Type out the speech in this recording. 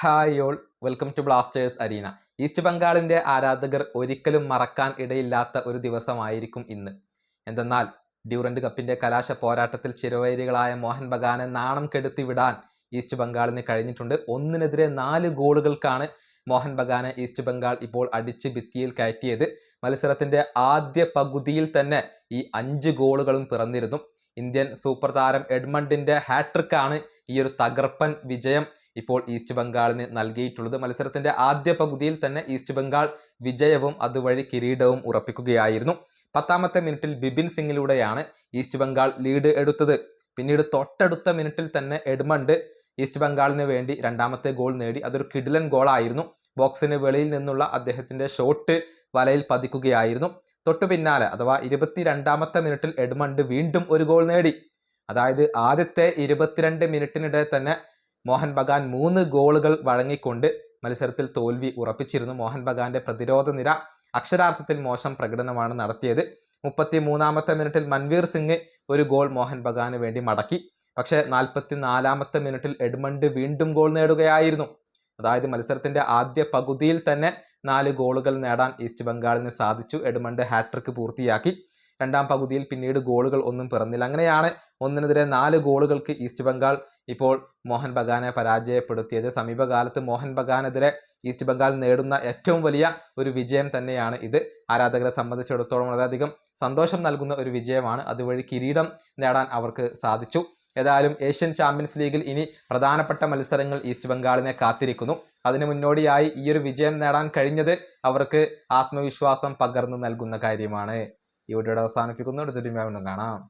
Hi all, welcome to Blasters arena. East ബംഗാളിന്റെ ആരാധകർ ഒരിക്കലും മറക്കാൻ ഇടയില്ലാത്ത ഒരു ദിവസമായിരിക്കും ഇന്ന്. എന്തെന്നാൽ ഡ്യൂറന്റ് കപ്പിന്റെ കലാശ പോരാട്ടത്തിൽ ചിരവൈരികളായ മോഹൻ ബഗാനെ നാണം കെടുത്തി വിടാൻ ഈസ്റ്റ് ബംഗാളിന് കഴിഞ്ഞിട്ടുണ്ട്. 1-4 ഗോളുകൾക്കാണ് മോഹൻ ബഗാനെ ഈസ്റ്റ് ബംഗാൾ ഇപ്പോൾ അടിച്ച് ഭിത്തിയിൽ കയറ്റിയത്. മത്സരത്തിന്റെ ആദ്യ പകുതിയിൽ തന്നെ ഈ 5 ഗോളുകളും പിറന്നിരുന്നു. ഇന്ത്യൻ സൂപ്പർ താരം എഡ്മണ്ടിന്റെ ഹാട്രിക്കാണ് ഈ ഒരു തകർപ്പൻ വിജയം ഇപ്പോൾ ഈസ്റ്റ് ബംഗാളിന് നൽകിയിട്ടുള്ളത്. മത്സരത്തിന്റെ ആദ്യ പകുതിയിൽ തന്നെ ഈസ്റ്റ് ബംഗാൾ വിജയവും അതുവഴി കിരീടവും ഉറപ്പിക്കുകയായിരുന്നു. 10ാമത്തെ മിനിറ്റിൽ ബിപിൻ സിംഗിലൂടെയാണ് ഈസ്റ്റ് ബംഗാൾ ലീഡ് എടുത്തത്. പിന്നീട് തൊട്ടടുത്ത മിനിറ്റിൽ തന്നെ എഡ്മണ്ട് ഈസ്റ്റ് ബംഗാളിന് വേണ്ടി 2ാമത്തെ ഗോൾ നേടി. അതൊരു കിടിലൻ ഗോളായിരുന്നു. ബോക്സിന് വെളിയിൽ നിന്നുള്ള അദ്ദേഹത്തിന്റെ ഷോട്ട് വലയിൽ പതിക്കുകയായിരുന്നു. തൊട്ടു പിന്നാലെ അഥവാ 22ാമത്തെ മിനിറ്റിൽ എഡ്മണ്ട് വീണ്ടും ഒരു ഗോൾ നേടി. അതായത് ആദ്യത്തെ 22 മിനിറ്റിനിടെ തന്നെ മോഹൻ ബഗാൻ 3 ഗോളുകൾ വഴങ്ങിക്കൊണ്ട് മത്സരത്തിൽ തോൽവി ഉറപ്പിച്ചിരുന്നു. മോഹൻ ബഗാന്റെ പ്രതിരോധ നിര അക്ഷരാർത്ഥത്തിൽ മോശം പ്രകടനമാണ് നടത്തിയത്. 33ാമത്തെ മിനിറ്റിൽ മൻവീർ സിംഗ് ഒരു ഗോൾ മോഹൻ ബഗാന് വേണ്ടി മടക്കി. പക്ഷേ 44ാമത്തെ മിനിറ്റിൽ എഡ്മണ്ട് വീണ്ടും ഗോൾ നേടുകയായിരുന്നു. അതായത് മത്സരത്തിന്റെ ആദ്യ പകുതിയിൽ തന്നെ 4 ഗോളുകൾ നേടാൻ ഈസ്റ്റ് ബംഗാളിന് സാധിച്ചു. എഡ്മണ്ട് ഹാട്രിക്ക് പൂർത്തിയാക്കി. 2ാം പകുതിയിൽ പിന്നീട് ഗോളുകൾ ഒന്നും പിറന്നില്ല. അങ്ങനെയാണ് 1-4 ഗോളുകൾക്ക് ഈസ്റ്റ് ബംഗാൾ ഇപ്പോൾ മോഹൻ ബഗാനെ പരാജയപ്പെടുത്തിയത്. സമീപകാലത്ത് മോഹൻ ബഗാനെതിരെ ഈസ്റ്റ് ബംഗാൾ നേടുന്ന ഏറ്റവും വലിയ ഒരു വിജയം തന്നെയാണ് ഇത്. ആരാധകരെ സംബന്ധിച്ചിടത്തോളം വളരെയധികം സന്തോഷം നൽകുന്ന ഒരു വിജയമാണ്. അതുവഴി കിരീടം നേടാൻ അവർക്ക് സാധിച്ചു. ഏതായാലും ഏഷ്യൻ ചാമ്പ്യൻസ് ലീഗിൽ ഇനി പ്രധാനപ്പെട്ട മത്സരങ്ങൾ ഈസ്റ്റ് ബംഗാളിനെ കാത്തിരിക്കുന്നു. അതിന് മുന്നോടിയായി ഈ ഒരു വിജയം നേടാൻ കഴിഞ്ഞത് അവർക്ക് ആത്മവിശ്വാസം പകർന്നു നൽകുന്ന കാര്യമാണ്. ഈ വീഡിയോയുടെ അവസാനിപ്പിക്കുന്നു. അടുത്തൊരു വീണ്ടും കാണാം.